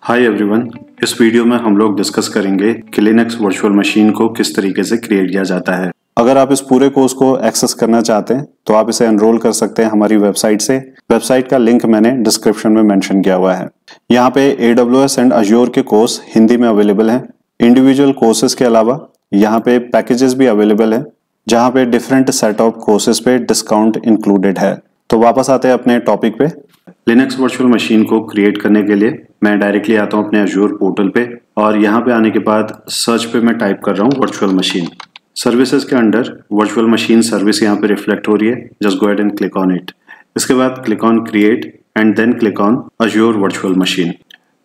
Hi everyone, इस video में हम लोग डिस्कस करेंगे कि लिनक्स वर्चुअल मशीन को किस तरीके से क्रिएट किया जाता है। अगर आप इस पूरे कोर्स को एक्सेस करना चाहते हैं तो आप इसे एनरोल कर सकते हैं हमारी वेबसाइट से। वेबसाइट का लिंक मैंने डिस्क्रिप्शन में मेंशन किया हुआ है। यहाँ पे AWS एंड अज्योर के कोर्स हिंदी में अवेलेबल हैं। इंडिविजुअल कोर्सेज के अलावा यहाँ पे पैकेजेस भी अवेलेबल है जहाँ पे डिफरेंट सेट ऑफ कोर्सेज पे डिस्काउंट इंक्लूडेड है। तो वापस आते हैं अपने टॉपिक पे। लिनक्स वर्चुअल मशीन को क्रिएट करने के लिए मैं डायरेक्टली आता हूँ अपने अज्योर पोर्टल पे और यहाँ पे आने के बाद सर्च पे मैं टाइप कर रहा हूँ वर्चुअल मशीन। सर्विसेज के अंडर वर्चुअल मशीन सर्विस यहाँ पे रिफ्लेक्ट हो रही है। Just go ahead and click on it. इसके बाद click on create and then click on Azure virtual machine.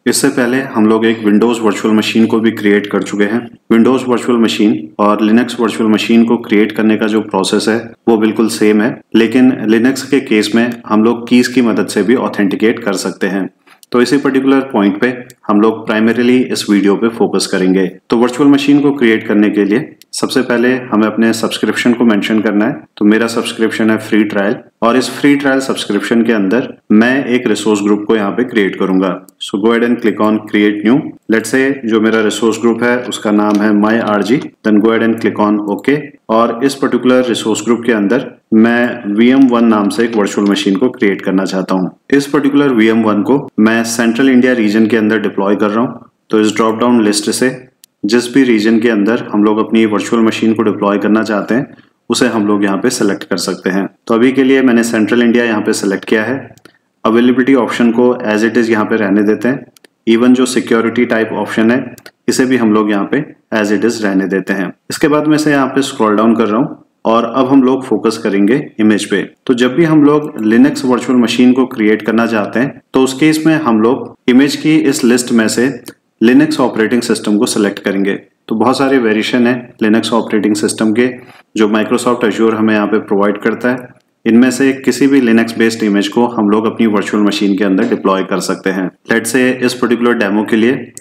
इससे पहले हम लोग एक विंडोज वर्चुअल मशीन को भी क्रिएट कर चुके हैं। विंडोज वर्चुअल मशीन और लिनक्स वर्चुअल मशीन को क्रिएट करने का जो प्रोसेस है वो बिल्कुल सेम है, लेकिन लिनक्स के केस में हम लोग कीज की मदद से भी ऑथेंटिकेट कर सकते हैं। तो इसी पर्टिकुलर पॉइंट पे हम लोग प्राइमरीली इस वीडियो पे फोकस करेंगे। तो वर्चुअल मशीन को क्रिएट करने के लिए सबसे पहले हमें अपने सब्सक्रिप्शन को मेंशन करना है। तो मेरा सब्सक्रिप्शन है फ्री ट्रायल और इस फ्री ट्रायल सब्सक्रिप्शन के अंदर मैं एक रिसोर्स ग्रुप को यहाँ पे क्रिएट करूंगा। So go ahead and click on create new. Let's say जो मेरा रिसोर्स ग्रुप है उसका नाम है MyRG। Then go ahead and click on okay. और इस पर्टिकुलर रिसोर्स ग्रुप के अंदर मैं VM1 नाम से एक वर्चुअल मशीन को क्रिएट करना चाहता हूँ। इस पर्टिकुलर VM1 को मैं सेंट्रल इंडिया रीजन के अंदर डिप्लॉय कर रहा हूँ। तो इस ड्रॉप डाउन लिस्ट से जिस भी रीजन के अंदर हम लोग अपनी वर्चुअल मशीन को डिप्लॉय करना चाहते हैं उसे हम लोग यहाँ पे सिलेक्ट कर सकते हैं। तो अभी के लिए मैंने सेंट्रल इंडिया यहाँ पे सिलेक्ट किया है। अवेलेबिलिटी ऑप्शन को एज इट इज यहाँ पे रहने देते हैं। इवन जो सिक्योरिटी टाइप ऑप्शन है इसे भी हम लोग यहाँ पे एज इट इज रहने देते हैं। इसके बाद मैं इसे यहाँ पे स्क्रॉल डाउन कर रहा हूँ और अब हम लोग फोकस करेंगे इमेज पे। तो जब भी हम लोग लिनक्स वर्चुअल मशीन को क्रिएट करना चाहते हैं तो उस केस में हम लोग इमेज की इस लिस्ट में से लिनक्स ऑपरेटिंग सिस्टम को सिलेक्ट करेंगे। तो बहुत सारे वेरिएशन है लिनक्स ऑपरेटिंग सिस्टम के जो माइक्रोसॉफ्ट अज्योर हमें यहाँ पे प्रोवाइड करता है। इनमें से किसी भी लिनक्स बेस्ड इमेज को हम लोग अपनी वर्चुअल मशीन के अंदर डिप्लॉय कर सकते हैं। लेट्स से इस पर्टिकुलर डेमो के लिए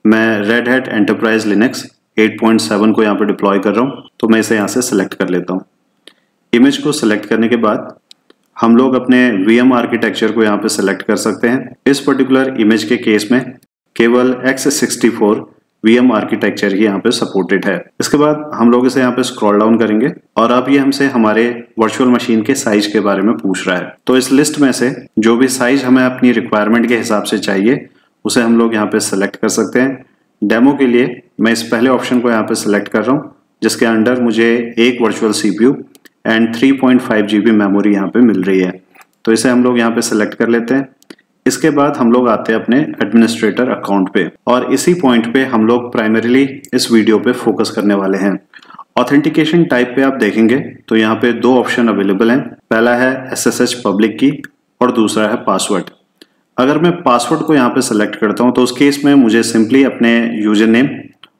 मैं रेड हैट एंटरप्राइज लिनक्स 8.7 को यहाँ पे डिप्लॉय कर रहा हूँ। तो मैं इसे यहाँ से सिलेक्ट कर लेता हूँ। इमेज को सिलेक्ट करने के बाद हम लोग अपने VM आर्किटेक्चर को यहाँ पे सिलेक्ट कर सकते हैं। इस पर्टिकुलर इमेज के केस में केवल x64 VM आर्किटेक्चर ही यहाँ पे सपोर्टेड है। इसके बाद हम लोग इसे यहाँ पे स्क्रॉल डाउन करेंगे और अब ये हमसे हमारे वर्चुअल मशीन के साइज के बारे में पूछ रहा है। तो इस लिस्ट में से जो भी साइज हमें अपनी रिक्वायरमेंट के हिसाब से चाहिए उसे हम लोग यहाँ पे सिलेक्ट कर सकते हैं। डेमो के लिए मैं इस पहले ऑप्शन को यहाँ पे सिलेक्ट कर रहा हूँ जिसके अंडर मुझे एक virtual CPU and 3.5 GB memory यहाँ पे मिल रही है। तो इसे हम लोग यहाँ पे सिलेक्ट कर लेते हैं। इसके बाद हम लोग आते हैं अपने एडमिनिस्ट्रेटर अकाउंट पे और इसी पॉइंट पे हम लोग प्राइमरीली इस वीडियो पे फोकस करने वाले हैं। ऑथेंटिकेशन टाइप पे आप देखेंगे तो यहाँ पे दो ऑप्शन अवेलेबल हैं। पहला है SSH पब्लिक की और दूसरा है पासवर्ड। अगर मैं पासवर्ड को यहाँ पे सिलेक्ट करता हूँ तो उस केस में मुझे सिंपली अपने यूजर नेम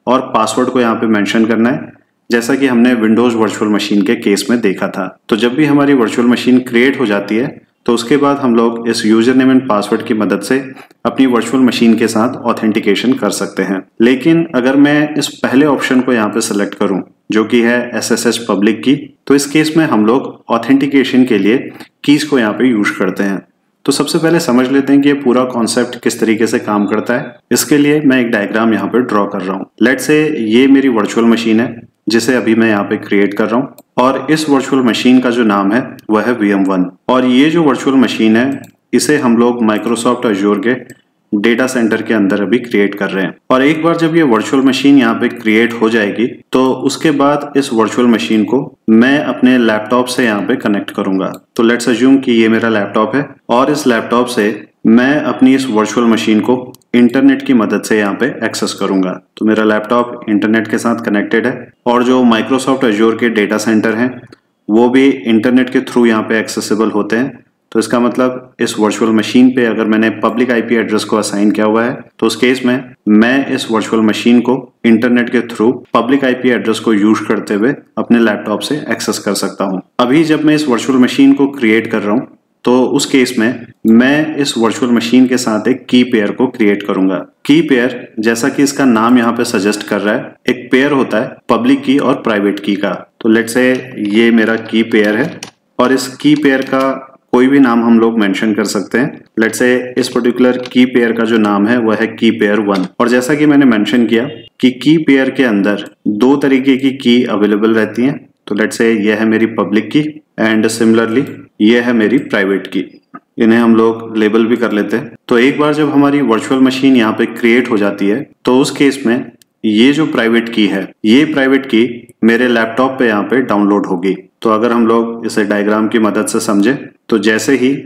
और पासवर्ड को यहाँ पे मेंशन करना है, जैसा कि हमने विंडोज वर्चुअल मशीन के केस में देखा था। तो जब भी हमारी वर्चुअल मशीन क्रिएट हो जाती है तो उसके बाद हम लोग इस यूजर नेम एंड पासवर्ड की मदद से अपनी वर्चुअल मशीन के साथ ऑथेंटिकेशन कर सकते हैं। लेकिन अगर मैं इस पहले ऑप्शन को यहाँ पे सिलेक्ट करूं जो कि है SSH पब्लिक की, तो इस केस में हम लोग ऑथेंटिकेशन के लिए कीज को यहाँ पे यूज करते हैं। तो सबसे पहले समझ लेते हैं कि ये पूरा कॉन्सेप्ट किस तरीके से काम करता है। इसके लिए मैं एक डायग्राम यहाँ पे ड्रॉ कर रहा हूँ। लेट्स से ये मेरी वर्चुअल मशीन है जिसे अभी मैं यहाँ पे क्रिएट कर रहा हूँ और इस वर्चुअल मशीन का जो नाम है वह है VM1 और ये जो वर्चुअल मशीन है इसे हम लोग माइक्रोसॉफ्ट अज्योर के डेटा सेंटर के अंदर अभी क्रिएट कर रहे हैं। और एक बार जब ये वर्चुअल मशीन यहाँ पे क्रिएट हो जाएगी तो उसके बाद इस वर्चुअल मशीन को मैं अपने लैपटॉप से यहाँ पे कनेक्ट करूंगा। तो लेट्स अज्यूम कि ये मेरा लैपटॉप है और इस लैपटॉप से मैं अपनी इस वर्चुअल मशीन को इंटरनेट की मदद से यहाँ पे एक्सेस करूंगा। तो मेरा लैपटॉप इंटरनेट के साथ कनेक्टेड है और जो माइक्रोसॉफ्ट अज्योर के डेटा सेंटर हैं वो भी इंटरनेट के थ्रू यहाँ पे एक्सेसिबल होते हैं। तो इसका मतलब इस वर्चुअल मशीन पे अगर मैंने पब्लिक IP एड्रेस को असाइन किया हुआ है तो उस केस में मैं इस वर्चुअल मशीन को इंटरनेट के थ्रू पब्लिक IP एड्रेस को यूज करते हुए अपने लैपटॉप से एक्सेस कर सकता हूँ। अभी जब मैं इस वर्चुअल मशीन को क्रिएट कर रहा हूँ तो उस केस में मैं इस वर्चुअल मशीन के साथ एक की पेयर को क्रिएट करूंगा। की पेयर, जैसा कि इसका नाम यहाँ पे सजेस्ट कर रहा है, एक पेयर होता है पब्लिक की और प्राइवेट की का। तो लेट्स से ये मेरा की पेयर है और इस की पेयर का कोई भी नाम हम लोग मेंशन कर सकते हैं। लेट्स से इस पर्टिकुलर की पेयर का जो नाम है वह है की पेयर 1। और जैसा कि मैंने मेंशन किया कि की पेयर के अंदर दो तरीके की की अवेलेबल रहती हैं। तो लेट्स से यह है मेरी पब्लिक की एंड सिमिलरली यह है मेरी प्राइवेट की। इन्हें हम लोग लेबल भी कर लेते हैं। तो एक बार जब हमारी वर्चुअल मशीन यहाँ पे क्रिएट हो जाती है तो उस केस में ये जो प्राइवेट की है, ये प्राइवेट की मेरे लैपटॉप पे यहाँ पे डाउनलोड होगी। तो अगर हम लोग इसे डायग्राम की मदद से समझे तो जैसे ही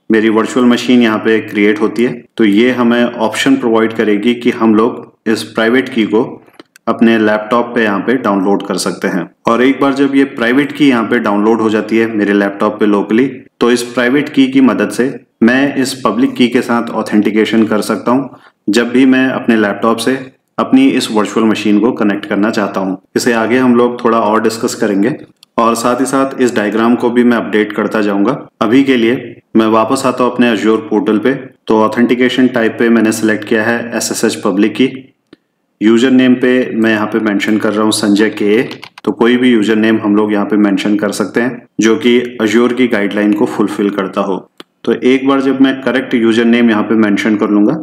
मेरी वर्चुअल मशीन यहाँ पे क्रिएट होती है तो ये हमें ऑप्शन प्रोवाइड करेगी कि हम लोग इस प्राइवेट की को अपने लैपटॉप पे यहाँ पे डाउनलोड कर सकते हैं। और एक बार जब ये प्राइवेट की यहाँ पे डाउनलोड हो जाती है मेरे लैपटॉप पे लोकली, तो इस प्राइवेट की मदद से मैं इस पब्लिक की के साथ ऑथेंटिकेशन कर सकता हूँ जब भी मैं अपने लैपटॉप से अपनी इस वर्चुअल मशीन को कनेक्ट करना चाहता हूँ। इसे आगे हम लोग थोड़ा और डिस्कस करेंगे और साथ ही साथ इस डायग्राम को भी मैं अपडेट करता जाऊंगा। अभी के लिए मैं वापस आता हूँ अपने अज्योर पोर्टल पे। तो ऑथेंटिकेशन टाइप पे मैंने सेलेक्ट किया है SSH पब्लिक की। यूजर नेम पे मैं यहाँ पे मेंशन कर रहा हूँ संजय के। तो कोई भी यूजर नेम हम लोग यहाँ पे मेंशन कर सकते हैं जो कि अज्योर की गाइडलाइन को फुलफिल करता हो। तो एक बार जब मैं करेक्ट यूजर नेम यहाँ पे मेंशन कर लूंगा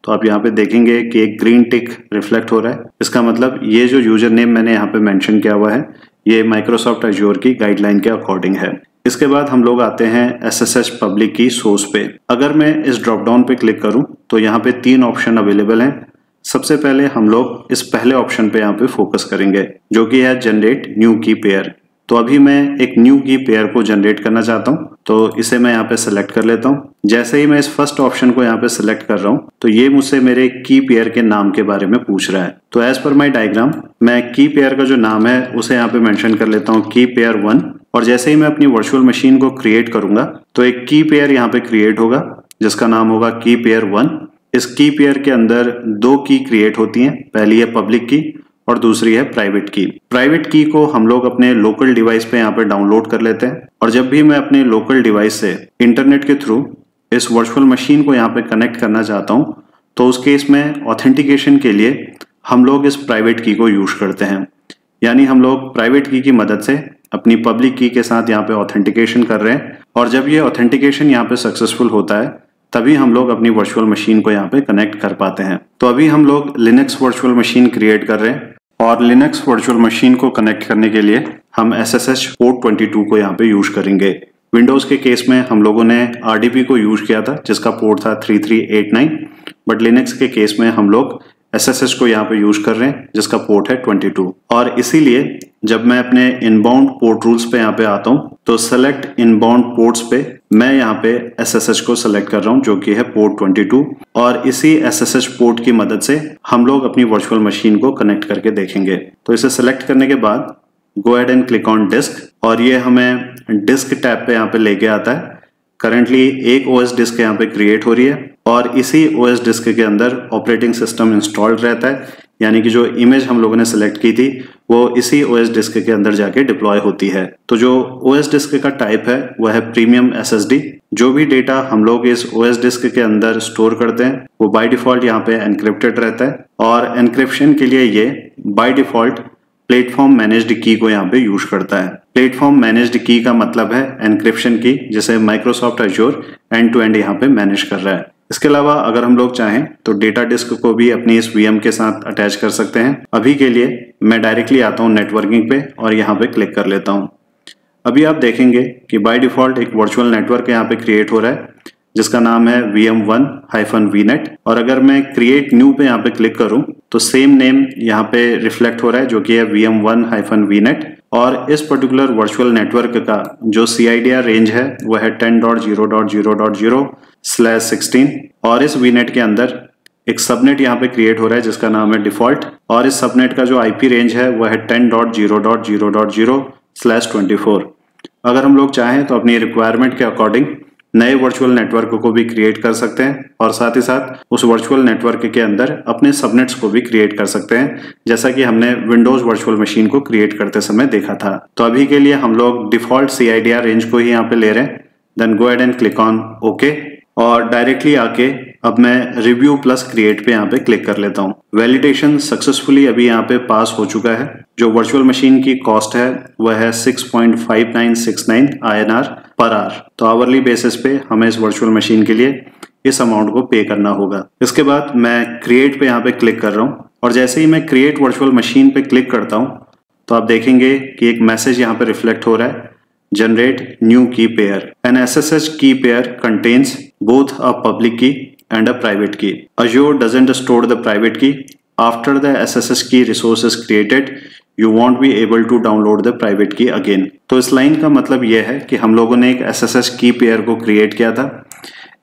तो आप यहाँ पे देखेंगे कि एक ग्रीन टिक रिफ्लेक्ट हो रहा है। इसका मतलब ये जो यूजर नेम मैंने यहाँ पे मेंशन किया हुआ है ये माइक्रोसॉफ्ट अज्योर की गाइडलाइन के अकॉर्डिंग है। इसके बाद हम लोग आते हैं SSH पब्लिक की सोर्स पे। अगर मैं इस ड्रॉप डाउन पे क्लिक करूं तो यहाँ पे 3 ऑप्शन अवेलेबल हैं। सबसे पहले हम लोग इस पहले ऑप्शन पे यहाँ पे फोकस करेंगे जो कि है जनरेट न्यू की पेयर। तो अभी मैं एक न्यू की पेयर को जनरेट करना चाहता हूँ तो इसे मैं यहाँ पे सिलेक्ट कर लेता हूँ। जैसे ही मैं इस फर्स्ट ऑप्शन को यहाँ पे सिलेक्ट कर रहा हूँ तो ये मुझसे मेरे की पेयर के नाम के बारे में पूछ रहा है। तो एज पर माई डायग्राम मैं की पेयर का जो नाम है उसे यहाँ पे मेंशन कर लेता हूँ की पेयर 1। और जैसे ही मैं अपनी वर्चुअल मशीन को क्रिएट करूंगा तो एक की पेयर यहाँ पे क्रिएट होगा जिसका नाम होगा की पेयर 1। इस की पेयर के अंदर 2 की क्रिएट होती हैं, पहली है पब्लिक की और दूसरी है प्राइवेट की। प्राइवेट की को हम लोग अपने लोकल डिवाइस पे यहाँ पे डाउनलोड कर लेते हैं। और जब भी मैं अपने लोकल डिवाइस से इंटरनेट के थ्रू इस वर्चुअल मशीन को यहाँ पे कनेक्ट करना चाहता हूँ तो उस केस में ऑथेंटिकेशन के लिए हम लोग इस प्राइवेट की को यूज करते हैं। यानी हम लोग प्राइवेट की मदद से अपनी पब्लिक की के साथ यहाँ पे ऑथेंटिकेशन कर रहे हैं और जब ये ऑथेंटिकेशन यहाँ पे सक्सेसफुल होता है तभी हम लोग अपनी वर्चुअल मशीन को यहाँ पे कनेक्ट कर पाते हैं। तो अभी हम लोग लिनक्स वर्चुअल मशीन क्रिएट कर रहे हैं और लिनक्स वर्चुअल मशीन को कनेक्ट करने के लिए हम SSH पोर्ट 22 को यहाँ पे यूज करेंगे। विंडोज के केस में हम लोगों ने RDP को यूज किया था जिसका पोर्ट था 3389, बट लिनक्स के केस में हम लोग SSH को यहाँ पे यूज कर रहे हैं जिसका पोर्ट है 22। और इसीलिए जब मैं अपने इनबाउंड पोर्ट रूल्स पे यहाँ पे आता हूँ तो सेलेक्ट इनबाउंड पोर्ट्स पे मैं यहाँ पे SSH को सेलेक्ट कर रहा हूँ जो कि है पोर्ट 22। और इसी SSH पोर्ट की मदद से हम लोग अपनी वर्चुअल मशीन को कनेक्ट करके देखेंगे। तो इसे सेलेक्ट करने के बाद go ahead and click on disk और ये हमें डिस्क टैब पे यहाँ पे लेके आता है। करंटली एक OS डिस्क यहाँ पे क्रिएट हो रही है और इसी OS डिस्क के अंदर ऑपरेटिंग सिस्टम इंस्टॉल्ड रहता है, यानी कि जो इमेज हम लोगों ने सेलेक्ट की थी वो इसी OS डिस्क के अंदर जाके डिप्लॉय होती है। तो जो OS डिस्क का टाइप है वह है प्रीमियम SSD। जो भी डेटा हम लोग इस OS डिस्क के अंदर स्टोर करते हैं वो बाय डिफॉल्ट यहाँ पे एनक्रिप्टेड रहता है और एनक्रिप्शन के लिए ये बाय डिफॉल्ट प्लेटफॉर्म मैनेज्ड की को यहाँ पे यूज करता है। प्लेटफॉर्म मैनेज्ड की का मतलब है एनक्रिप्शन की, जिसे Microsoft Azure end to end यहाँ पे मैनेज कर रहा है। इसके अलावा अगर हम लोग चाहें तो डेटा डिस्क को भी अपनी इस VM के साथ अटैच कर सकते हैं। अभी के लिए मैं डायरेक्टली आता हूँ नेटवर्किंग पे और यहाँ पे क्लिक कर लेता हूँ। अभी आप देखेंगे कि बाय डिफॉल्ट एक वर्चुअल नेटवर्क यहाँ पे क्रिएट हो रहा है जिसका नाम है VM1-VNet। और अगर मैं क्रिएट न्यू पे यहाँ पे क्लिक करूं तो सेम नेम यहाँ पे रिफ्लेक्ट हो रहा है जो कि है VM1-VNet। और इस पर्टिकुलर वर्चुअल नेटवर्क का जो CIDR रेंज है वो है 10.0.0.0/16 और इस VNet के अंदर एक सबनेट यहाँ पे क्रिएट हो रहा है जिसका नाम है डिफॉल्ट और इस सबनेट का जो IP रेंज है वो है 10.0.0.0/24। अगर हम लोग चाहें तो अपनी रिक्वायरमेंट के अकॉर्डिंग नए वर्चुअल नेटवर्क को भी क्रिएट कर सकते हैं और साथ ही साथ उस वर्चुअल नेटवर्क के अंदर अपने सबनेट्स को भी क्रिएट कर सकते हैं, जैसा कि हमने विंडोज वर्चुअल मशीन को क्रिएट करते समय देखा था। तो अभी के लिए हम लोग डिफॉल्ट CIDR रेंज को ही यहाँ पे ले रहे हैं। Then go ahead and click on okay और डायरेक्टली आके अब मैं रिव्यू प्लस क्रिएट पे यहाँ पे क्लिक कर लेता हूँ। वैलिडेशन सक्सेसफुली अभी यहाँ पे पास हो चुका है। जो वर्चुअल मशीन की कॉस्ट है वह है 6.5969 INR पर आवर। तो आवरली बेसिस पे हमें इस वर्चुअल मशीन के लिए इस अमाउंट को पे करना होगा। इसके बाद मैं क्रिएट पे यहाँ पे क्लिक कर रहा हूँ और जैसे ही मैं क्रिएट वर्चुअल मशीन पे क्लिक करता हूँ तो आप देखेंगे कि एक मैसेज यहाँ पे रिफ्लेक्ट हो रहा है, जनरेट न्यू की पेयर। एन SSH की pair contains both a public की and a private key. Azure doesn't store the private key. After the SSH key resource is created, you won't be able to download the private key again. तो इस line का मतलब यह है कि हम लोगों ने एक SSH की पेयर को क्रिएट किया था।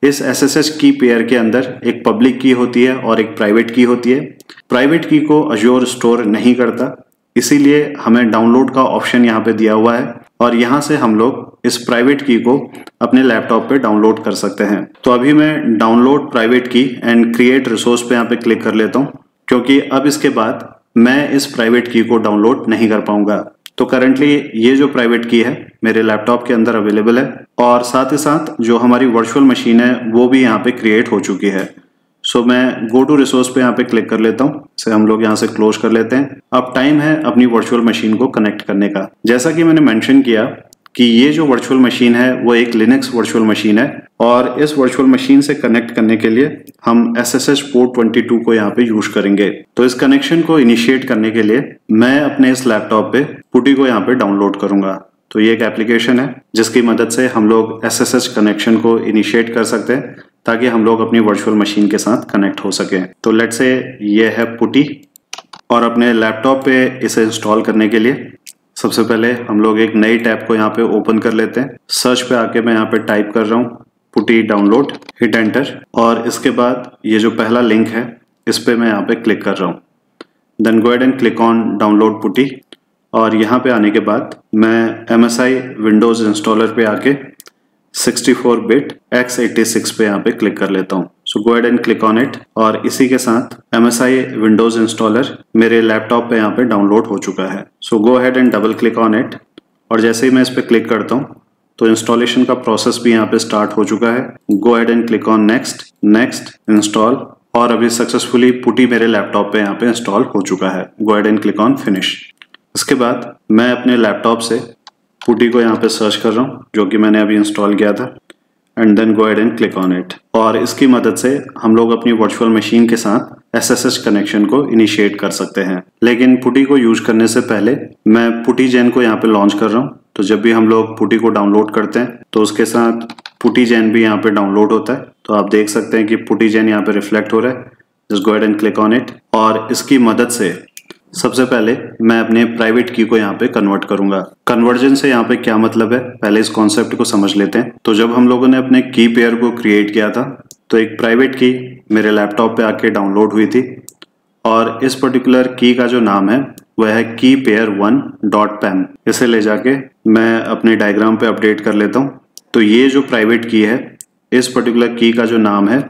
इस SSH की पेयर के अंदर एक पब्लिक की होती है और एक प्राइवेट की होती है। प्राइवेट की को Azure स्टोर नहीं करता, इसीलिए हमें डाउनलोड का ऑप्शन यहाँ पे दिया हुआ है और यहाँ से हम लोग इस प्राइवेट की को अपने लैपटॉप पे डाउनलोड कर सकते हैं। तो अभी मैं डाउनलोड प्राइवेट की एंड क्रिएट रिसोर्स पे यहाँ पे क्लिक कर लेता हूँ, क्योंकि अब इसके बाद मैं इस प्राइवेट की को डाउनलोड नहीं कर पाऊंगा। तो करंटली ये जो प्राइवेट की है मेरे लैपटॉप के अंदर अवेलेबल है और साथ ही साथ जो हमारी वर्चुअल मशीन है वो भी यहाँ पे क्रिएट हो चुकी है। सो मैं गो टू रिसोर्स पे यहाँ पे क्लिक कर लेता हूँ। इसे हम लोग यहाँ से क्लोज कर लेते हैं। अब टाइम है अपनी वर्चुअल मशीन को कनेक्ट करने का। जैसा कि मैंने मेंशन किया कि ये जो वर्चुअल मशीन है वो एक लिनक्स वर्चुअल मशीन है और इस वर्चुअल मशीन से कनेक्ट करने के लिए हम SSH पोर्ट 22 को यहाँ पे यूज करेंगे। तो इस कनेक्शन को इनिशिएट करने के लिए मैं अपने इस लैपटॉप पे पुटी को यहाँ पे डाउनलोड करूंगा। तो ये एक एप्लीकेशन है जिसकी मदद से हम लोग SSH कनेक्शन को इनिशिएट कर सकते हैं ताकि हम लोग अपनी वर्चुअल मशीन के साथ कनेक्ट हो सके। तो लेट्स से ये है पुटी और अपने लैपटॉप पे इसे इंस्टॉल करने के लिए सबसे पहले हम लोग एक नई टैब को यहाँ पे ओपन कर लेते हैं। सर्च पे आके मैं यहाँ पे टाइप कर रहा हूँ पुटी डाउनलोड, हिट एंटर और इसके बाद ये जो पहला लिंक है इस पे मैं यहाँ पे क्लिक कर रहा हूँ। Then go ahead and click on download PuTTY और यहाँ पे आने के बाद मैं MSI विंडोज इंस्टॉलर पे आके 64 बिट x86 पे यहाँ पे क्लिक कर लेता हूँ। So go ahead and click on it और इसी के साथ MSI विंडोज इंस्टॉलर मेरे लैपटॉप पे यहाँ पे डाउनलोड हो चुका है। So go ahead and double click on it और जैसे ही मैं इस पे क्लिक करता हूँ तो इंस्टॉलेशन का प्रोसेस भी यहाँ पे स्टार्ट हो चुका है। गो ahead and click on next, next, install और अभी सक्सेसफुली पुटी मेरे लैपटॉप पे यहाँ पे इंस्टॉल हो चुका है। गो ahead and click on finish. इसके बाद मैं अपने लैपटॉप से पुटी को यहाँ पे सर्च कर रहा हूँ जो कि मैंने अभी इंस्टॉल किया था and then go ahead and click on it और इसकी मदद से हम लोग अपनी वर्चुअल मशीन के साथ SSH कनेक्शन को इनिशिएट कर सकते हैं। लेकिन पुटी को यूज करने से पहले मैं पुटी जेन को यहाँ पे लॉन्च कर रहा हूँ। तो जब भी हम लोग पुटी को डाउनलोड करते हैं तो उसके साथ पुटी जेन भी यहाँ पे डाउनलोड होता है। तो आप देख सकते हैं कि पुटी जेन यहाँ पे रिफ्लेक्ट हो रहा है। Just go ahead and click on it और इसकी मदद से सबसे पहले मैं अपने प्राइवेट की को यहाँ पे कन्वर्ट करूंगा। कन्वर्जन से यहाँ पे क्या मतलब है, पहले इस कॉन्सेप्ट को समझ लेते हैं। तो जब हम लोगों ने अपने की पेयर को क्रिएट किया था तो एक प्राइवेट की मेरे लैपटॉप पे आके डाउनलोड हुई थी और इस पर्टिकुलर की का जो नाम है वह है की पेयर 1.pem। इसे ले जाके मैं अपने डायग्राम पे अपडेट कर लेता हूँ। तो ये जो प्राइवेट की है इस पर्टिकुलर की का जो नाम है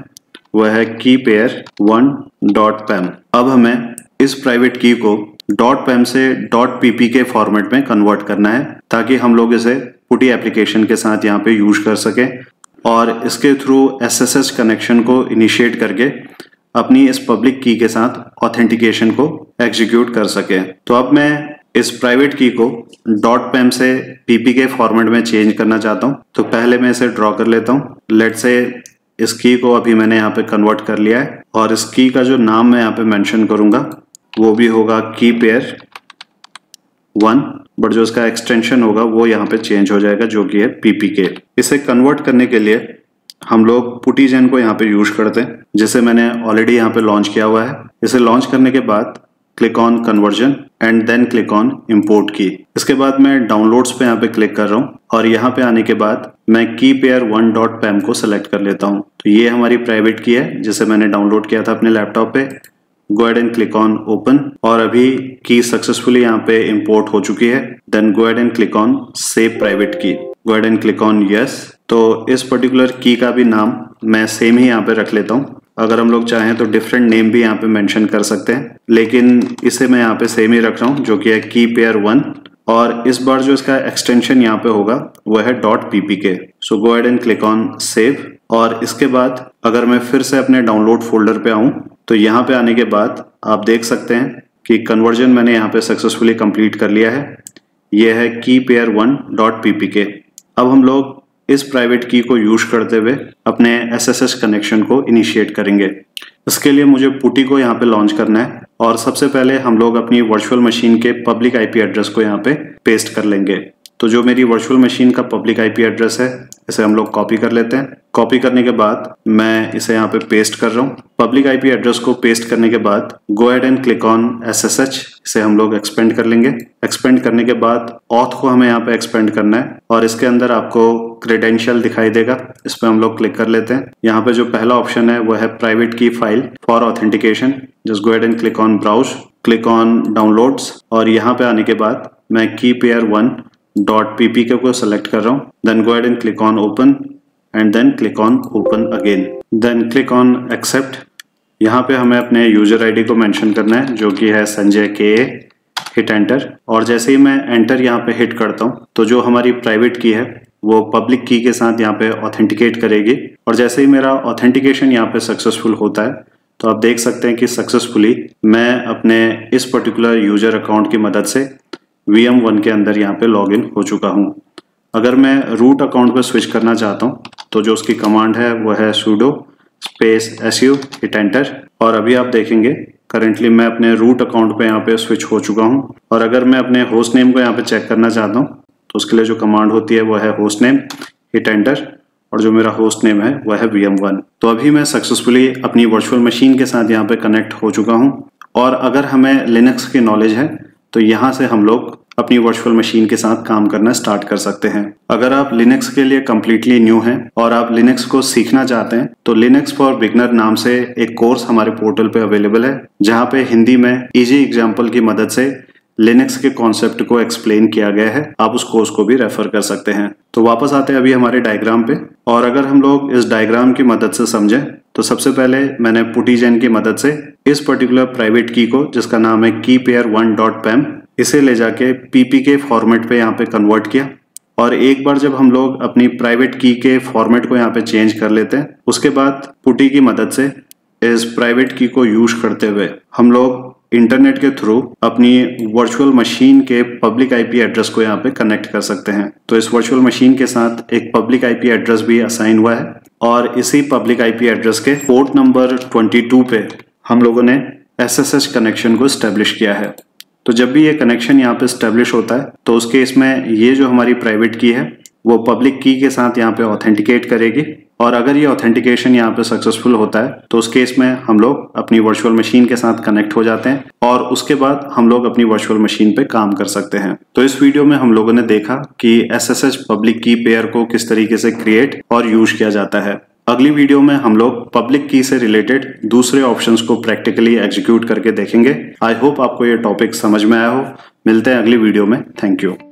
वह है की पेयर 1.pem। अब हमें इस प्राइवेट की को .pem से .ppk फॉर्मेट में कन्वर्ट करना है ताकि हम लोग इसे पुटी एप्लीकेशन के साथ यहाँ पे यूज कर सके और इसके थ्रू SSH कनेक्शन को इनिशिएट करके अपनी इस पब्लिक की के साथ ऑथेंटिकेशन को एग्जीक्यूट कर सके। तो अब मैं इस प्राइवेट की को .pem से ppk फॉर्मेट में चेंज करना चाहता हूँ। तो पहले मैं इसे ड्रॉ कर लेता हूँ। लेट्स से इस की को अभी मैंने यहाँ पे कन्वर्ट कर लिया है और इस की का जो नाम मैं यहाँ पे मेंशन करूंगा वो भी होगा की पेयर 1, बट जो इसका एक्सटेंशन होगा वो यहाँ पे चेंज हो जाएगा जो कि है ppk। इसे कन्वर्ट करने के लिए हम लोग पुटी जेन को यहाँ पे यूज करते हैं जिसे मैंने ऑलरेडी यहाँ पे लॉन्च किया हुआ है। इसे लॉन्च करने के बाद click on conversion and then click on import की। इसके बाद मैं डाउनलोड्स पे यहाँ पे क्लिक कर रहा हूँ और यहाँ पे आने के बाद मैं की पेयर 1.pem को सिलेक्ट कर लेता हूँ। तो ये हमारी प्राइवेट की है जिसे मैंने डाउनलोड किया था अपने लैपटॉप पे। गो ahead and click on open और अभी की सक्सेसफुली यहाँ पे इंपोर्ट हो चुकी है। Then go ahead and click on save private key. Go ahead and click on yes. तो इस पर्टिकुलर की का भी नाम मैं सेम ही यहाँ पे रख लेता हूँ। अगर हम लोग चाहें तो डिफरेंट नेम भी यहाँ पे मेंशन कर सकते हैं, लेकिन इसे मैं यहाँ पे सेम ही रख रहा हूँ जो कि है की पेयर 1 और इस बार जो इसका एक्सटेंशन यहाँ पे होगा वो है .ppk। So go ahead and click on save और इसके बाद अगर मैं फिर से अपने डाउनलोड फोल्डर पे आऊँ तो यहाँ पे आने के बाद आप देख सकते हैं कि कन्वर्जन मैंने यहाँ पे सक्सेसफुली कंप्लीट कर लिया है। ये है की पेयर 1.ppk। अब हम लोग इस प्राइवेट की को यूज करते हुए अपने SSH कनेक्शन को इनिशिएट करेंगे। इसके लिए मुझे पुटी को यहाँ पे लॉन्च करना है और सबसे पहले हम लोग अपनी वर्चुअल मशीन के पब्लिक IP एड्रेस को यहाँ पे पेस्ट कर लेंगे। तो जो मेरी वर्चुअल मशीन का पब्लिक IP एड्रेस है इसे हम लोग कॉपी कर लेते हैं। कॉपी करने के बाद मैं इसे यहाँ पे पेस्ट कर रहा हूँ। पब्लिक IP एड्रेस को पेस्ट करने के बाद go ahead and click on SSH, इसे हम लोग एक्सपेंड कर लेंगे। एक्सपेंड करने के बाद ऑथ को हमें यहाँ पे एक्सपेंड करना है और इसके अंदर आपको क्रेडेंशियल दिखाई देगा, इस पे हम लोग क्लिक कर लेते हैं। यहाँ पे जो पहला ऑप्शन है वो है प्राइवेट की file for authentication. Just go ahead and click on browse, click on downloads और यहाँ पे आने के बाद मैं keypair1.ppk को सेलेक्ट कर रहा हूँ। Then go ahead and click on open and then click on open again, then click on accept. यहाँ पे हमें अपने यूजर आईडी को मेंशन करना है जो कि है संजय के। हिट एंटर और जैसे ही मैं एंटर यहाँ पे हिट करता हूँ तो जो हमारी प्राइवेट की है वो पब्लिक की के साथ यहाँ पे ऑथेंटिकेट करेगी और जैसे ही मेरा ऑथेंटिकेशन यहाँ पे सक्सेसफुल होता है तो आप देख सकते हैं कि सक्सेसफुली मैं अपने इस पर्टिकुलर यूजर अकाउंट की मदद से VM1 के अंदर यहाँ पे लॉगिन हो चुका हूँ। अगर मैं रूट अकाउंट पे स्विच करना चाहता हूँ तो जो उसकी कमांड है वो है sudo space su, hit enter और अभी आप देखेंगे करेंटली मैं अपने रूट अकाउंट पे यहाँ पे स्विच हो चुका हूँ। और अगर मैं अपने होस्ट नेम को यहाँ पे चेक करना चाहता हूँ तो उसके लिए जो कमांड होती है वो है होस्ट नेम, हिट एंटर और जो मेरा होस्ट नेम है वो है VM1। तो अभी मैं सक्सेसफुली अपनी वर्चुअल मशीन के साथ यहाँ पे कनेक्ट हो चुका हूँ और अगर हमें लिनक्स की नॉलेज है तो यहाँ से हम लोग अपनी वर्चुअल मशीन के साथ काम करना स्टार्ट कर सकते हैं। अगर आप लिनक्स के लिए कम्प्लीटली न्यू हैं और आप लिनक्स को सीखना चाहते हैं तो लिनक्स फॉर बिगनर नाम से एक कोर्स हमारे पोर्टल पे अवेलेबल है जहाँ पे हिंदी में इजी एग्जाम्पल की मदद से लिनक्स के कॉन्सेप्ट को एक्सप्लेन किया गया है। आप उस कोर्स को भी रेफर कर सकते हैं। तो वापस आते हैं अभी हमारे डायग्राम पे और अगर हम लोग इस डायग्राम की मदद से समझें तो सबसे पहले मैंने पुटीजन की मदद से इस पर्टिकुलर प्राइवेट की को जिसका नाम है keypair1.pem इसे ले जाके PPK फॉर्मेट पे यहाँ पे कन्वर्ट किया और एक बार जब हम लोग अपनी प्राइवेट की के फॉर्मेट को यहाँ पे चेंज कर लेते हैं उसके बाद पुटी की मदद से इस प्राइवेट की को यूज करते हुए हम लोग इंटरनेट के थ्रू अपनी वर्चुअल मशीन के पब्लिक IP एड्रेस को यहाँ पे कनेक्ट कर सकते हैं। तो इस वर्चुअल मशीन के साथ एक पब्लिक IP एड्रेस भी असाइन हुआ है और इसी पब्लिक IP एड्रेस के पोर्ट नंबर 22 पे हम लोगों ने SSH कनेक्शन को स्टेब्लिश किया है। तो जब भी ये कनेक्शन यहाँ पे स्टेब्लिश होता है तो उस केस में ये जो हमारी प्राइवेट की है वो पब्लिक की के साथ यहाँ पे ऑथेंटिकेट करेगी और अगर ये ऑथेंटिकेशन यहाँ पे सक्सेसफुल होता है तो उस केस में हम लोग अपनी वर्चुअल मशीन के साथ कनेक्ट हो जाते हैं और उसके बाद हम लोग अपनी वर्चुअल मशीन पे काम कर सकते हैं। तो इस वीडियो में हम लोगों ने देखा कि SSH पब्लिक की पेयर को किस तरीके से क्रिएट और यूज किया जाता है। अगली वीडियो में हम लोग पब्लिक की से रिलेटेड दूसरे ऑप्शंस को प्रैक्टिकली एग्जीक्यूट करके देखेंगे। आई होप आपको ये टॉपिक समझ में आया हो। मिलते हैं अगली वीडियो में। Thank you.